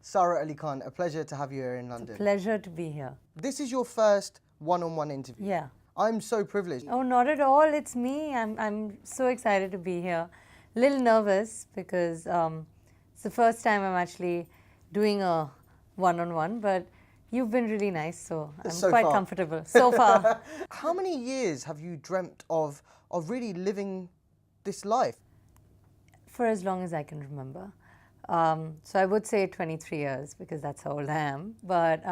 Sara Ali Khan, a pleasure to have you here in London. It's a pleasure to be here. This is your first one-on-one interview. Yeah. I'm so privileged. Oh, not at all. It's me. I'm so excited to be here. A little nervous because it's the first time I'm actually doing a one-on-one, but you've been really nice, so I'm So quite far. comfortable so far. How many years have you dreamt of really living this life? For as long as I can remember. So I would say 23 years because that's how old I am. But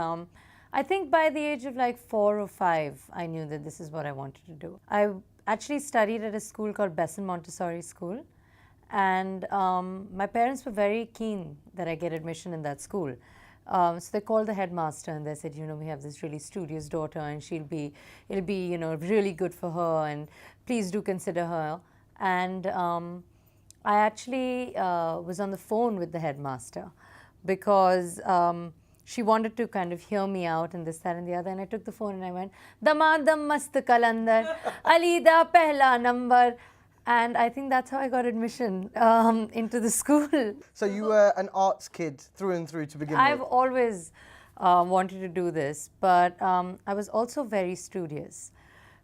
I think by the age of like 4 or 5, I knew that this is what I wanted to do. I actually studied at a school called Besson Montessori School. And my parents were very keen that I get admission in that school. So they called the headmaster and they said, you know, we have this really studious daughter and it'll be, you know, really good for her and please do consider her. And I actually was on the phone with the headmaster because she wanted to kind of hear me out and this, that and the other. And I took the phone and I went, Damadam mast kalandar, Ali da pehla number. And I think that's how I got admission into the school. So you were an arts kid through and through to begin I've with? always wanted to do this, but I was also very studious.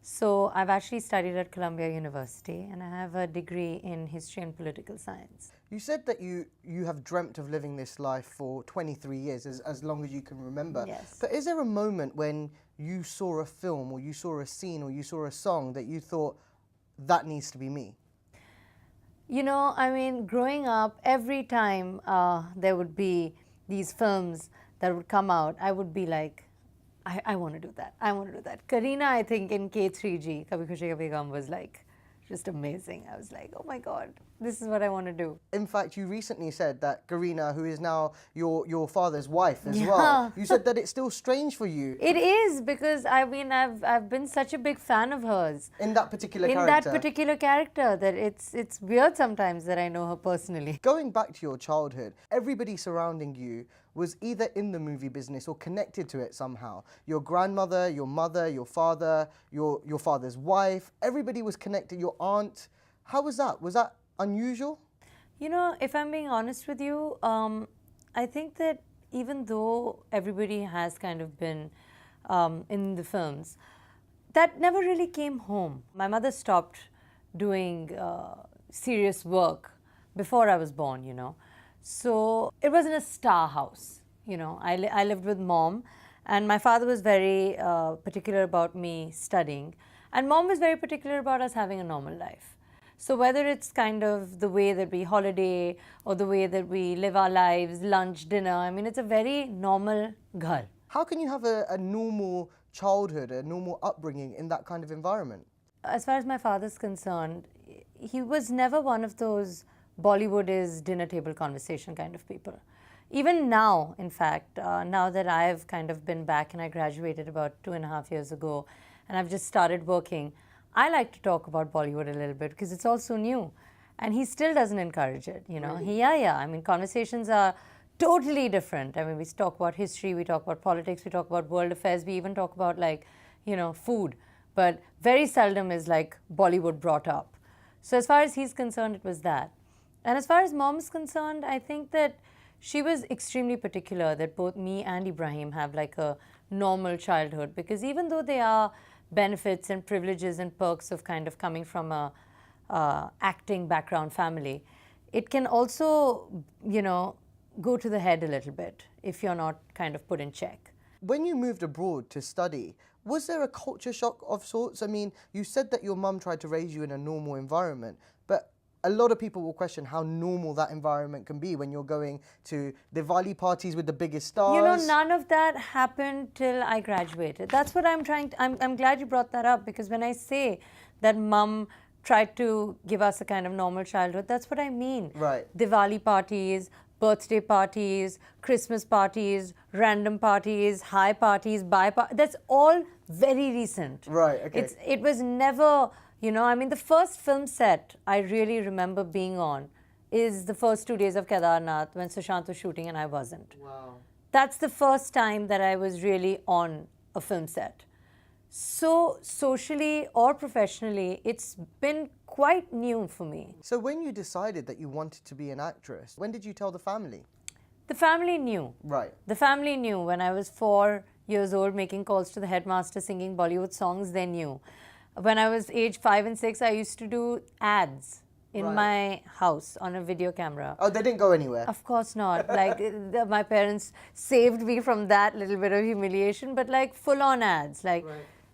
So I've actually studied at Columbia University and I have a degree in history and political science. You said that you have dreamt of living this life for 23 years, as long as you can remember. Yes. But is there a moment when you saw a film or you saw a scene or you saw a song that you thought, that needs to be me? You know, I mean, growing up, every time there would be these films that would come out, I would be like, I want to do that. I want to do that. Kareena, I think, in K3G, Kabhi Khushi Kabhi Gham, was like just amazing. I was like, oh my God, this is what I want to do. In fact, you recently said that Kareena, who is now your father's wife as well, you said that it's still strange for you. It is because, I mean, I've been such a big fan of hers. In that particular character. In that particular character, that it's weird sometimes that I know her personally. Going back to your childhood, everybody surrounding you was either in the movie business or connected to it somehow. Your grandmother, your mother, your father, your father's wife, everybody was connected, your aunt. How was that? Was that unusual? You know, if I'm being honest with you, I think that even though everybody has kind of been in the films, that never really came home. My mother stopped doing serious work before I was born, you know. So it wasn't a star house, you know. I lived with mom and my father was very particular about me studying and mom was very particular about us having a normal life. So whether it's kind of the way that we holiday or the way that we live our lives, lunch, dinner, I mean, it's a very normal ghar. How can you have a normal childhood, a normal upbringing in that kind of environment? As far as my father's concerned, he was never one of those Bollywood is dinner table conversation kind of people. Even now, in fact, now that I've kind of been back and I graduated about 2.5 years ago and I've just started working, I like to talk about Bollywood a little bit because it's all so new. And he still doesn't encourage it, you know. Really? Yeah. I mean, conversations are totally different. I mean, we talk about history, we talk about politics, we talk about world affairs, we even talk about like, you know, food. But very seldom is like Bollywood brought up. So as far as he's concerned, it was that. And as far as mom's concerned, I think that she was extremely particular that both me and Ibrahim have like a normal childhood because even though there are benefits and privileges and perks of kind of coming from a acting background family, it can also, you know, go to the head a little bit if you're not kind of put in check. When you moved abroad to study, was there a culture shock of sorts? I mean, you said that your mum tried to raise you in a normal environment, but a lot of people will question how normal that environment can be when you're going to Diwali parties with the biggest stars. You know, none of that happened till I graduated. That's what I'm trying to, I'm glad you brought that up because when I say that mum tried to give us a kind of normal childhood, that's what I mean. Right. Diwali parties, birthday parties, Christmas parties, random parties, high parties, that's all very recent. Right, okay. It was never, you know, I mean, the first film set I really remember being on is the first 2 days of Kedarnath when Sushant was shooting and I wasn't. Wow. That's the first time that I was really on a film set. So socially or professionally, it's been quite new for me. So when you decided that you wanted to be an actress, when did you tell the family? The family knew. Right. The family knew. When I was 4 years old, making calls to the headmaster, singing Bollywood songs, they knew. When I was age 5 and 6, I used to do ads in Right. my house on a video camera. Oh, they didn't go anywhere. Of course not. Like, my parents saved me from that little bit of humiliation, but like full-on ads. Like,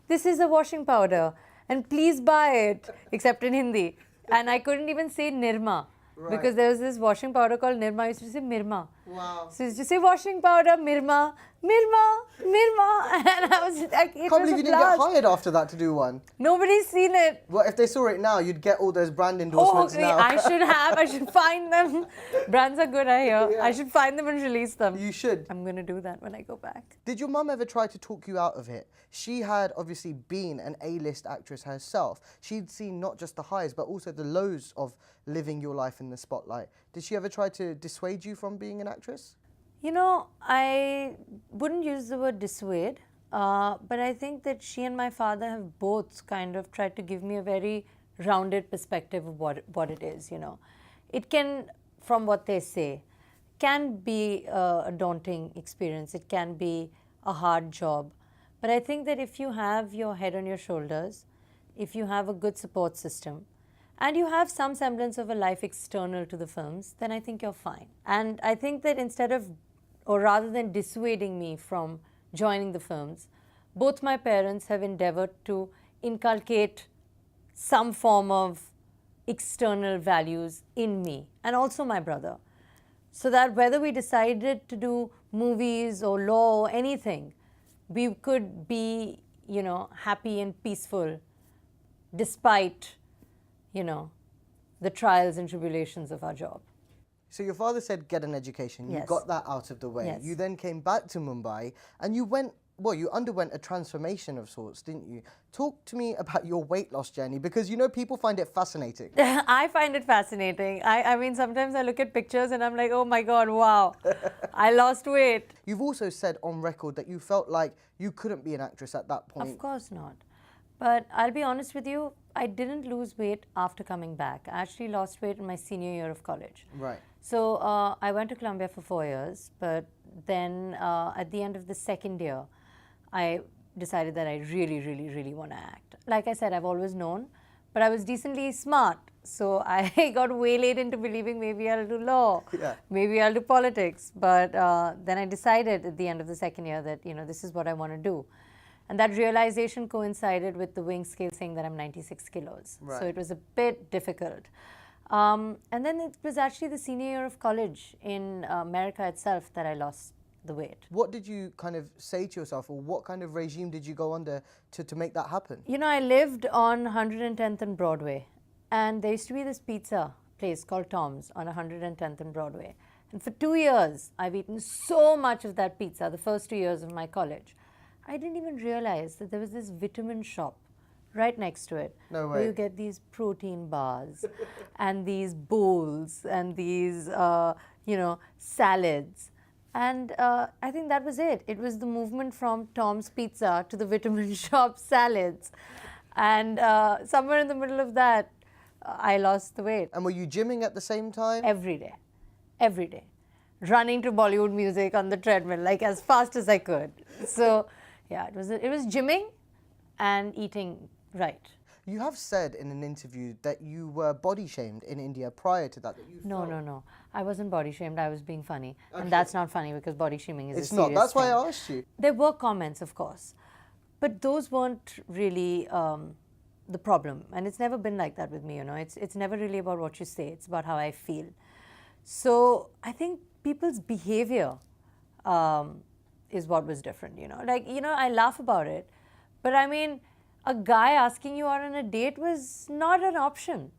this is a washing powder, and please buy it, except in Hindi. And I couldn't even say Nirma. Because there was this washing powder called Nirma. I used to say Mirma. Wow. So I used to say washing powder, Mirma, Mirma, Mirma. And I was like, it Can't was believe a you didn't blast. get hired after that to do one. Nobody's seen it. Well, if they saw it now, you'd get all those brand Oh, endorsements okay, now. I should have. I should find them. Brands are good, I hear. Yeah. I should find them and release them. You should. I'm going to do that when I go back. Did your mum ever try to talk you out of it? She had obviously been an A-list actress herself. She'd seen not just the highs, but also the lows of living your life in the spotlight. Did she ever try to dissuade you from being an actress? You know, I wouldn't use the word dissuade, but I think that she and my father have both kind of tried to give me a very rounded perspective of what it is, you know. It can, from what they say, can be a daunting experience. It can be a hard job. But I think that if you have your head on your shoulders, if you have a good support system, and you have some semblance of a life external to the films, then I think you're fine. And I think that instead of, or rather than dissuading me from joining the films, both my parents have endeavored to inculcate some form of external values in me, and also my brother. So that whether we decided to do movies or law or anything, we could be, you know, happy and peaceful despite, you know, the trials and tribulations of our job. So your father said get an education. You Yes. got that out of the way. Yes. You then came back to Mumbai and you went, well, you underwent a transformation of sorts, didn't you? Talk to me about your weight loss journey because, you know, people find it fascinating. I find it fascinating. I mean, sometimes I look at pictures and I'm like, oh my God, wow, I lost weight. You've also said on record that you felt like you couldn't be an actress at that point. Of course not. But I'll be honest with you, I didn't lose weight after coming back. I actually lost weight in my senior year of college. Right. So I went to Columbia for 4 years, but then at the end of the second year, I decided that I really, really, really want to act. Like I said, I've always known, but I was decently smart. So I got waylaid into believing maybe I'll do law, maybe I'll do politics. But then I decided at the end of the second year that, you know, this is what I want to do. And that realization coincided with the weighing scale saying that I'm 96 kilos. Right. So it was a bit difficult. And then it was actually the senior year of college in America itself that I lost the weight. What did you kind of say to yourself, or what kind of regime did you go under to make that happen? You know, I lived on 110th and Broadway, and there used to be this pizza place called Tom's on 110th and Broadway. And for 2 years, I've eaten so much of that pizza, the first 2 years of my college. I didn't even realize that there was this vitamin shop right next to it. No where way. you get these protein bars and these bowls and these, you know, salads. And I think that was it. It was the movement from Tom's Pizza to the vitamin shop salads. And somewhere in the middle of that, I lost the weight. And were you gymming at the same time? Every day. Every day. Running to Bollywood music on the treadmill, like as fast as I could. So, yeah, it was gymming and eating right. You have said in an interview that you were body shamed in India prior to that. No. I wasn't body shamed. I was being funny. Okay. And that's not funny because body shaming is It's a serious not. That's why thing. I asked you. There were comments, of course. But those weren't really the problem. And it's never been like that with me, you know. It's never really about what you say. It's about how I feel. So I think people's behavior is what was different, you know. Like, you know, I laugh about it. But I mean, a guy asking you out on a date was not an option,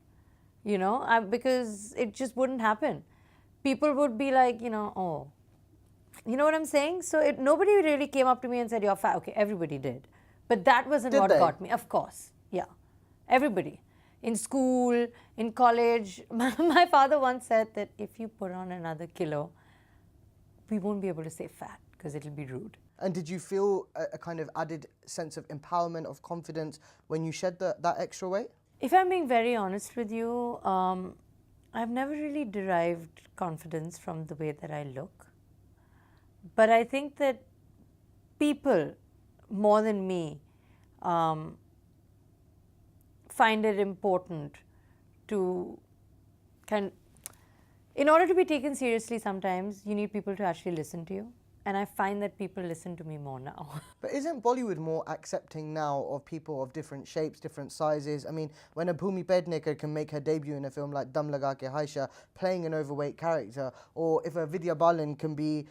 you know, because it just wouldn't happen. People would be like, you know, oh, you know what I'm saying? So nobody really came up to me and said, you're fat. Okay, everybody did. But that wasn't what got me. Of course, yeah. Everybody. In school, in college. My father once said that if you put on another kilo, we won't be able to say fat because it'll be rude. And did you feel a kind of added sense of empowerment, of confidence when you shed that extra weight? If I'm being very honest with you, I've never really derived confidence from the way that I look. But I think that people, more than me, um, find it important to in order to be taken seriously, sometimes you need people to actually listen to you. And I find that people listen to me more now. But isn't Bollywood more accepting now of people of different shapes, different sizes? I mean, when a Bhumi Pednekar can make her debut in a film like Dum Laga Ke Haisha, playing an overweight character, or if a Vidya Balan can be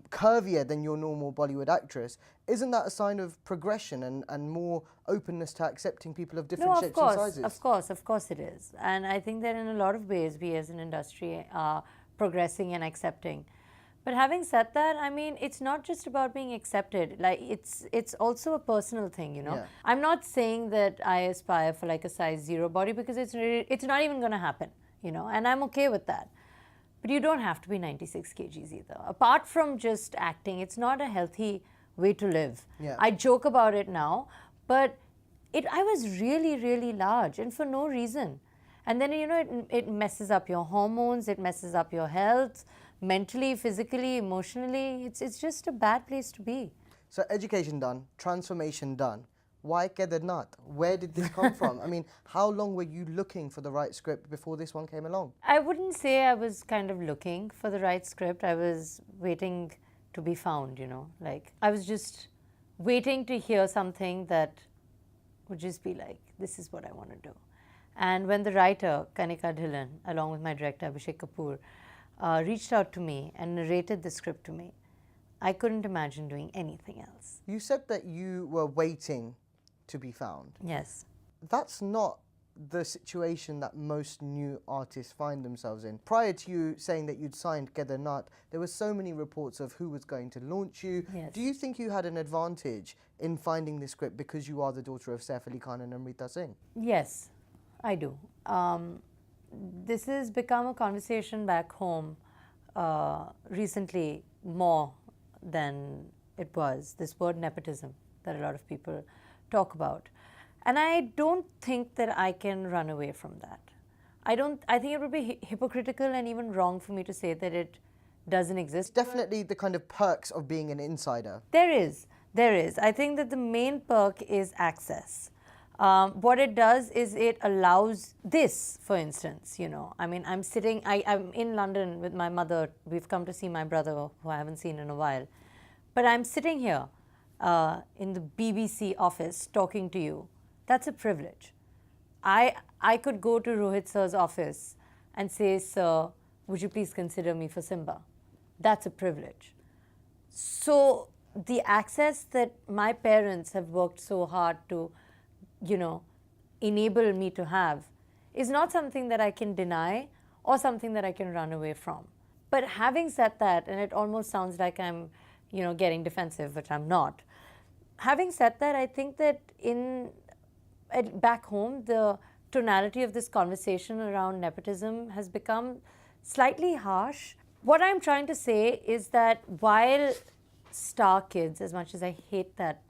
curvier than your normal Bollywood actress, isn't that a sign of progression and more openness to accepting people of different shapes and sizes? Of course it is. And I think that in a lot of ways, we as an industry are progressing and accepting. But having said that, I mean, it's not just about being accepted. Like, it's also a personal thing, you know. Yeah. I'm not saying that I aspire for like a size 0 body, because it's not even going to happen, you know, and I'm okay with that. But you don't have to be 96 kgs either. Apart from just acting, it's not a healthy way to live. Yeah. I joke about it now, but I was really, really large, and for no reason. And then, you know, it messes up your hormones, it messes up your health, mentally, physically, emotionally. It's just a bad place to be. So education done, transformation done. Why Kedarnath? Where did this come from? I mean, how long were you looking for the right script before this one came along? I wouldn't say I was kind of looking for the right script. I was waiting to be found, you know. Like, I was just waiting to hear something that would just be like, this is what I want to do. And when the writer, Kanika Dhillon, along with my director, Abhishek Kapoor, reached out to me and narrated the script to me, I couldn't imagine doing anything else. You said that you were waiting to be found. Yes. That's not the situation that most new artists find themselves in. Prior to you saying that you'd signed Kedarnath, there were so many reports of who was going to launch you. Yes. Do you think you had an advantage in finding this script because you are the daughter of Saif Ali Khan and Amrita Singh? Yes, I do. This has become a conversation back home recently more than it was. This word nepotism that a lot of people talk about. And I don't think that I can run away from that. I think it would be hypocritical and even wrong for me to say that it doesn't exist. Definitely the kind of perks of being an insider. There is. I think that the main perk is access. What it does is it allows this, for instance, you know, I mean, I'm in London with my mother. We've come to see my brother, who I haven't seen in a while. But I'm sitting here in the BBC office talking to you. That's a privilege. I could go to Rohit sir's office and say, sir, would you please consider me for Simba? That's a privilege. So the access that my parents have worked so hard to, you know, enable me to have is not something that I can deny or something that I can run away from. But having said that, and it almost sounds like I'm, you know, getting defensive, which I'm not. Having said that, I think that back home, the tonality of this conversation around nepotism has become slightly harsh. What I'm trying to say is that while star kids, as much as I hate that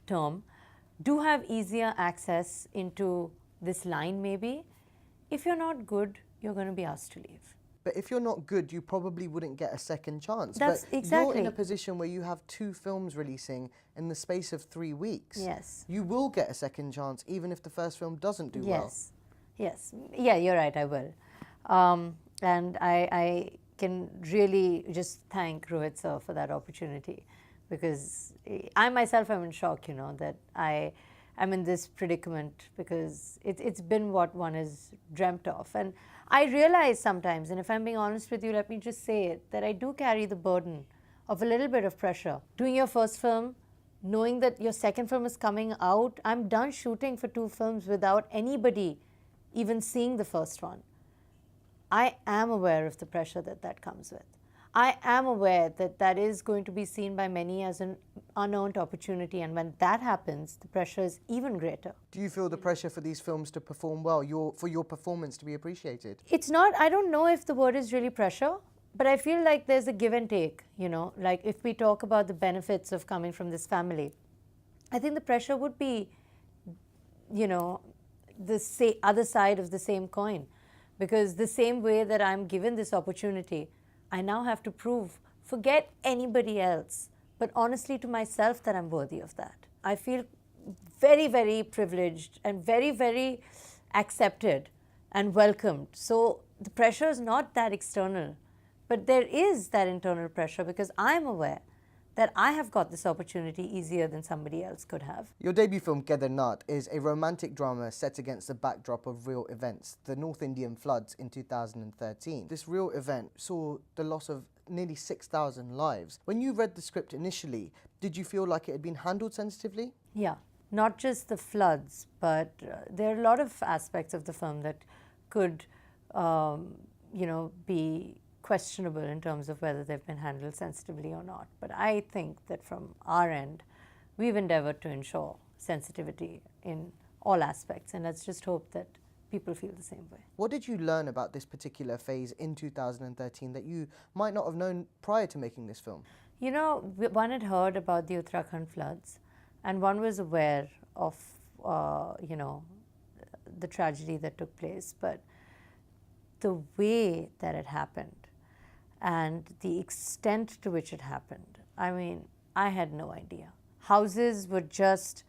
term, do have easier access into this line maybe, if you're not good, you're going to be asked to leave. But if you're not good, you probably wouldn't get a second chance. That's but exactly. You're in a position where you have 2 films releasing in the space of 3 weeks. Yes. You will get a second chance even if the first film doesn't do well. Yes. Yeah, you're right, I will. And I can really just thank Rohit sir for that opportunity, because I myself am in shock, you know, that I am in this predicament, because it's been what one has dreamt of. And I realize sometimes, and if I'm being honest with you, let me just say it, that I do carry the burden of a little bit of pressure. Doing your first film, knowing that your second film is coming out, I'm done shooting for 2 films without anybody even seeing the first one. I am aware of the pressure that comes with. I am aware that that is going to be seen by many as an unearned opportunity, and when that happens, the pressure is even greater. Do you feel the pressure for these films to perform well, for your performance to be appreciated? It's not, I don't know if the word is really pressure, but I feel like there's a give and take, you know, like if we talk about the benefits of coming from this family, I think the pressure would be, you know, the other side of the same coin. Because the same way that I'm given this opportunity, I now have to prove forget anybody else, but honestly to myself that I'm worthy of that. I feel very, very privileged and very, very accepted and welcomed. So the pressure is not that external, but there is that internal pressure because I'm aware that I have got this opportunity easier than somebody else could have. Your debut film, Kedarnath, is a romantic drama set against the backdrop of real events, the North Indian floods in 2013. This real event saw the loss of nearly 6,000 lives. When you read the script initially, did you feel like it had been handled sensitively? Yeah, not just the floods, but there are a lot of aspects of the film that could, be questionable in terms of whether they've been handled sensitively or not. But I think that from our end, we've endeavored to ensure sensitivity in all aspects, and let's just hope that people feel the same way. What did you learn about this particular phase in 2013 that you might not have known prior to making this film? You know, one had heard about the Uttarakhand floods, and one was aware of, the tragedy that took place, but the way that it happened and the extent to which it happened, I mean, I had no idea. Houses were just,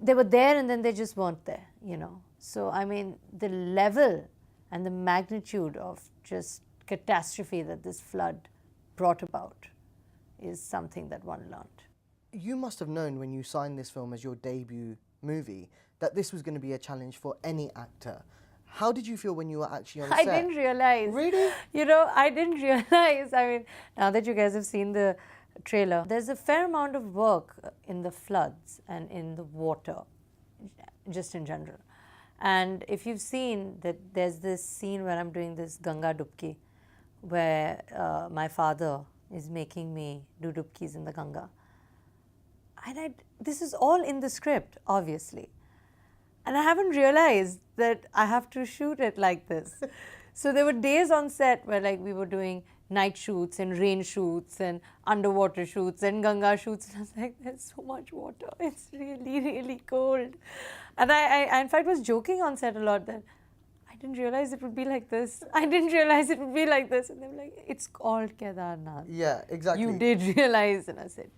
they were there and then they just weren't there, So, I mean, the level and the magnitude of just catastrophe that this flood brought about is something that one learned. You must have known when you signed this film as your debut movie that this was going to be a challenge for any actor. How did you feel when you were actually on set? I didn't realize. Really? I didn't realize. I mean, now that you guys have seen the trailer, there's a fair amount of work in the floods and in the water, just in general. And if you've seen that there's this scene where I'm doing this Ganga Dubki, where my father is making me do dubkis in the Ganga. And this is all in the script, obviously. And I haven't realized that I have to shoot it like this. So there were days on set where we were doing night shoots and rain shoots and underwater shoots and Ganga shoots. And I was like, there's so much water. It's really, really cold. And I in fact was joking on set a lot that I didn't realize it would be like this. I didn't realize it would be like this. And they were like, it's called Kedarnath. Yeah, exactly. You did realize. And I said,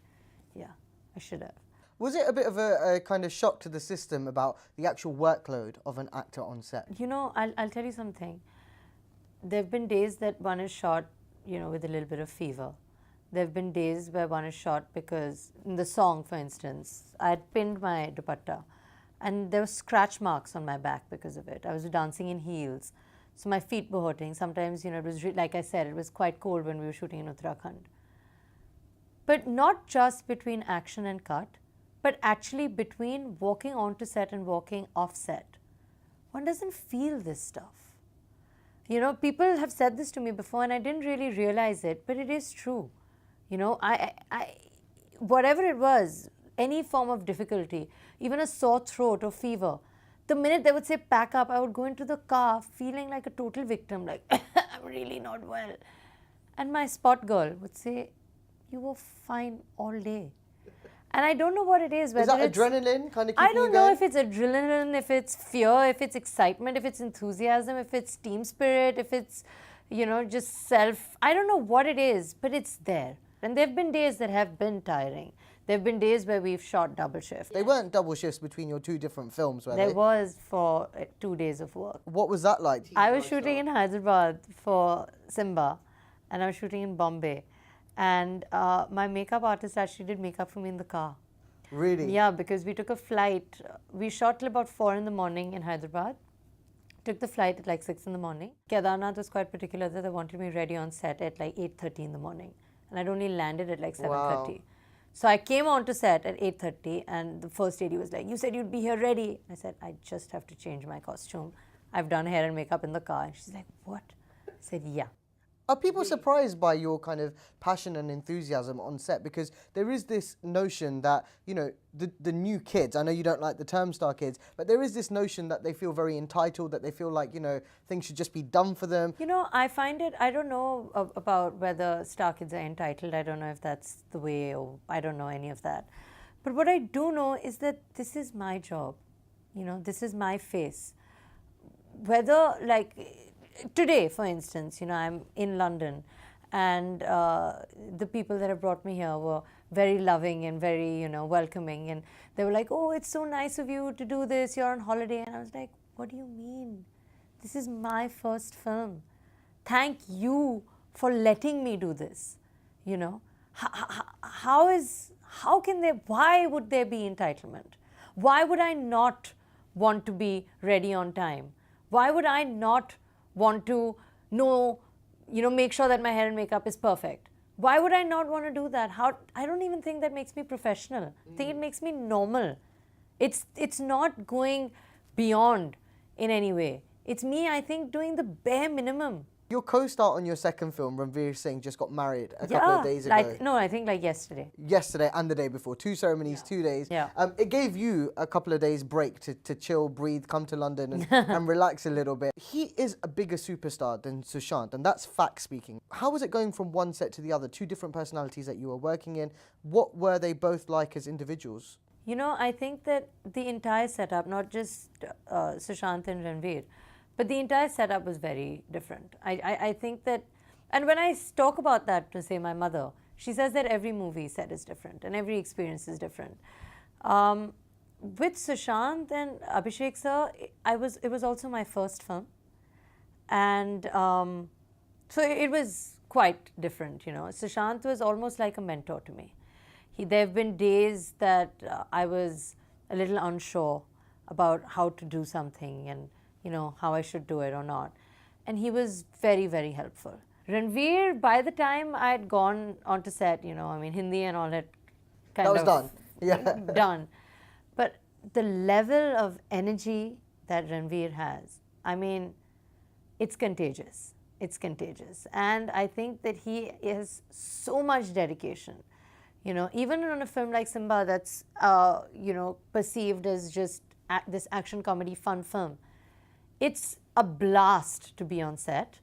yeah, I should have. Was it a bit of a kind of shock to the system about the actual workload of an actor on set? I'll tell you something. There have been days that one is shot, with a little bit of fever. There have been days where one is shot because, in the song, for instance, I had pinned my dupatta and there were scratch marks on my back because of it. I was dancing in heels, so my feet were hurting. Sometimes, it was, like I said, it was quite cold when we were shooting in Uttarakhand. But not just between action and cut, but actually between walking onto set and walking off set. One doesn't feel this stuff. People have said this to me before and I didn't really realize it, but it is true. Whatever it was, any form of difficulty, even a sore throat or fever, the minute they would say pack up, I would go into the car feeling like a total victim, like I'm really not well. And my spot girl would say, you were fine all day. And I don't know what it is. Whether it's adrenaline kind of keeping I don't you know going? if it's adrenaline, if it's fear, if it's excitement, if it's enthusiasm, if it's team spirit, if it's, just self. I don't know what it is, but it's there. And there have been days that have been tiring. There have been days where we've shot double shift. They weren't double shifts between your two different films, were they? There was for 2 days of work. What was that like? I was shooting in Hyderabad for Simba, and I was shooting in Bombay. And my makeup artist actually did makeup for me in the car. Really? Yeah, because we took a flight. We shot till about 4 in the morning in Hyderabad. Took the flight at like 6 in the morning. Kedarnath was quite particular that they wanted me ready on set at like 8:30 in the morning. And I'd only landed at like 7:30. Wow. So I came onto set at 8:30 and the first lady was like, you said you'd be here ready. I said, I just have to change my costume. I've done hair and makeup in the car. And she's like, what? I said, yeah. Are people surprised by your kind of passion and enthusiasm on set? Because there is this notion that, the new kids, I know you don't like the term star kids, but there is this notion that they feel very entitled, that they feel like, things should just be done for them. I find it, I don't know about whether star kids are entitled. I don't know if that's the way, or I don't know any of that. But what I do know is that this is my job. This is my face. Whether, today, for instance, I'm in London and the people that have brought me here were very loving and very, welcoming. And they were like, "Oh, it's so nice of you to do this. You're on holiday." And I was like, "What do you mean? This is my first film. Thank you for letting me do this." You know, how can they? Why would there be entitlement? Why would I not want to be ready on time? Why would I not want to know, make sure that my hair and makeup is perfect? Why would I not want to do that? I don't even think that makes me professional. I think it makes me normal. It's not going beyond in any way. It's me, I think, doing the bare minimum. Your co-star on your second film, Ranveer Singh, just got married a couple of days ago. I think like yesterday. Yesterday and the day before. 2 ceremonies, 2 days. Yeah. It gave you a couple of days break to chill, breathe, come to London and relax a little bit. He is a bigger superstar than Sushant, and that's fact speaking. How was it going from one set to the other? 2 different personalities that you were working in. What were they both like as individuals? I think that the entire setup, not just Sushant and Ranveer, but the entire setup was very different. I think that, and when I talk about that to, say, my mother, she says that every movie set is different and every experience is different. With Sushant and Abhishek sir, it was also my first film. And so it was quite different, Sushant was almost like a mentor to me. There have been days that I was a little unsure about how to do something and how I should do it or not. And he was very, very helpful. Ranveer, by the time I had gone onto set, Hindi and all that kind of... That was done. Yeah. Done. But the level of energy that Ranveer has, it's contagious. It's contagious. And I think that he has so much dedication. Even on a film like Simba that's, perceived as just this action comedy fun film, it's a blast to be on set,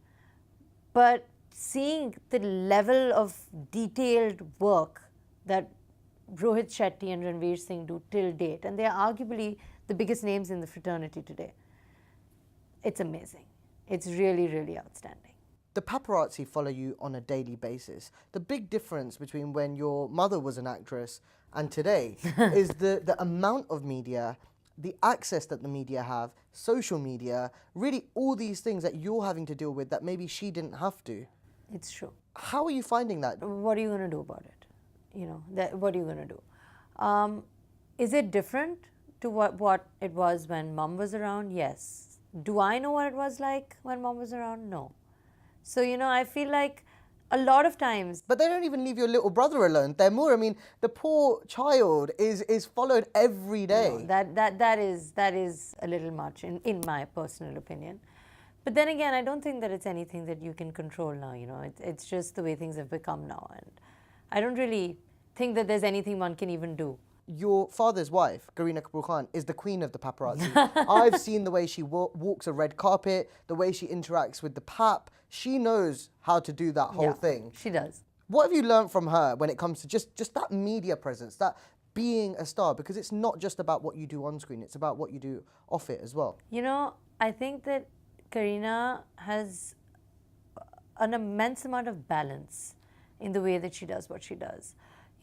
but seeing the level of detailed work that Rohit Shetty and Ranveer Singh do till date, and they are arguably the biggest names in the fraternity today, it's amazing. It's really, really outstanding. The paparazzi follow you on a daily basis. The big difference between when your mother was an actress and today is the amount of media, the access that the media have, social media, really all these things that you're having to deal with that maybe she didn't have to. It's true. How are you finding that? What are you going to do about it? What are you going to do? Is it different to what it was when mom was around? Yes. Do I know what it was like when mom was around? No. So, I feel like a lot of times... But they don't even leave your little brother alone. They're more, the poor child is followed every day. No, that is a little much in my personal opinion. But then again, I don't think that it's anything that you can control now, It's just the way things have become now. And I don't really think that there's anything one can even do. Your father's wife, Kareena Kapoor Khan, is the queen of the paparazzi. I've seen the way she walks a red carpet, the way she interacts with the pap. She knows how to do that whole thing. She does. What have you learned from her when it comes to just that media presence, that being a star? Because it's not just about what you do on screen, it's about what you do off it as well. I think that Kareena has an immense amount of balance in the way that she does what she does.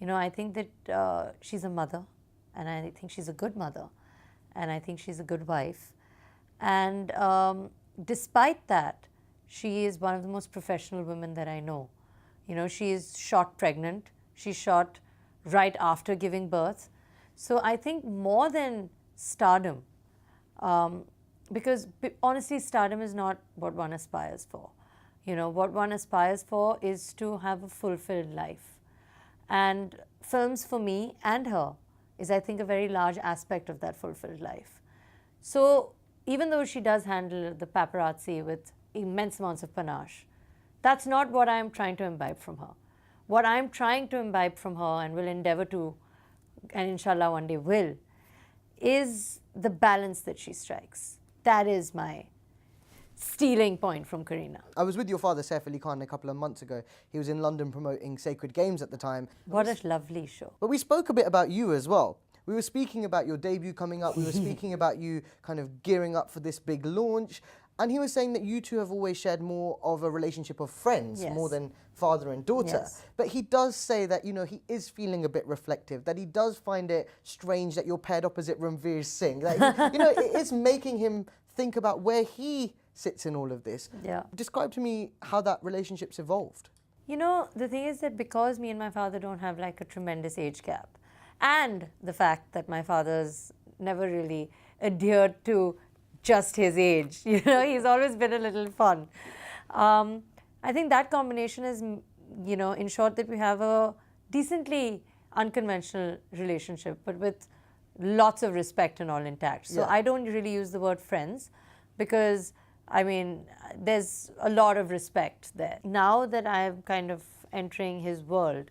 I think that she's a mother, and I think she's a good mother, and I think she's a good wife. And despite that, she is one of the most professional women that I know. She is shot pregnant. She's shot right after giving birth. So I think more than stardom, because honestly, stardom is not what one aspires for. What one aspires for is to have a fulfilled life. And films for me and her is, I think, a very large aspect of that fulfilled life. So even though she does handle the paparazzi with immense amounts of panache, that's not what I'm trying to imbibe from her. What I'm trying to imbibe from her and will endeavor to, and inshallah one day will, is the balance that she strikes. That is my stealing point from Kareena. I was with your father, Saif Ali Khan, a couple of months ago. He was in London promoting Sacred Games at the time. What a lovely show. But we spoke a bit about you as well. We were speaking about your debut coming up. We were speaking about you kind of gearing up for this big launch. And he was saying that you two have always shared more of a relationship of friends, Yes. more than father and daughter. Yes. But he does say that, you know, he is feeling a bit reflective, that he does find it strange that you're paired opposite Ranveer Singh. That you know, it is making him think about where he sits in all of this. Yeah. Describe to me how that relationship's evolved. You know, the thing is that because me and my father don't have like a tremendous age gap, and the fact that my father's never really adhered to just his age, you know, he's always been a little fun. I think that combination has, you know, ensured that we have a decently unconventional relationship, but with lots of respect and all intact. So Yeah. I don't really use the word friends because, I mean, there's a lot of respect there. Now that I'm kind of entering his world,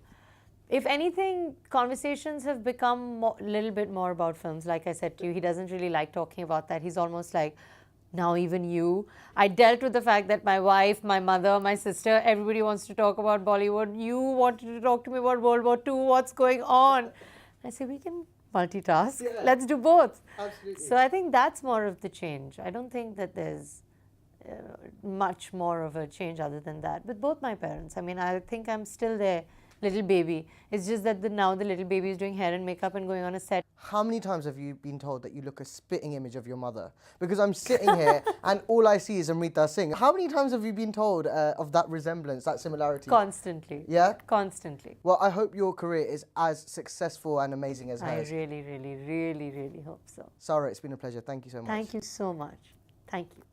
if anything, conversations have become a little bit more about films. Like I said to you, he doesn't really like talking about that. He's almost like, now even you. I dealt with the fact that my wife, my mother, my sister, everybody wants to talk about Bollywood. You wanted to talk to me about World War II. What's going on? I say, we can multitask. Yeah. Let's do both. Absolutely. So I think that's more of the change. I don't think that there's much more of a change other than that. With both my parents, I mean, I think I'm still their little baby. It's just that now the little baby is doing hair and makeup and going on a set. How many times have you been told that you look a spitting image of your mother? Because I'm sitting here and all I see is Amrita Singh. How many times have you been told of that resemblance, that similarity? Constantly. Yeah? Constantly. Well, I hope your career is as successful and amazing as I hers. really, really, really, really hope so. Sara, it's been a pleasure. Thank you so much. Thank you so much. Thank you.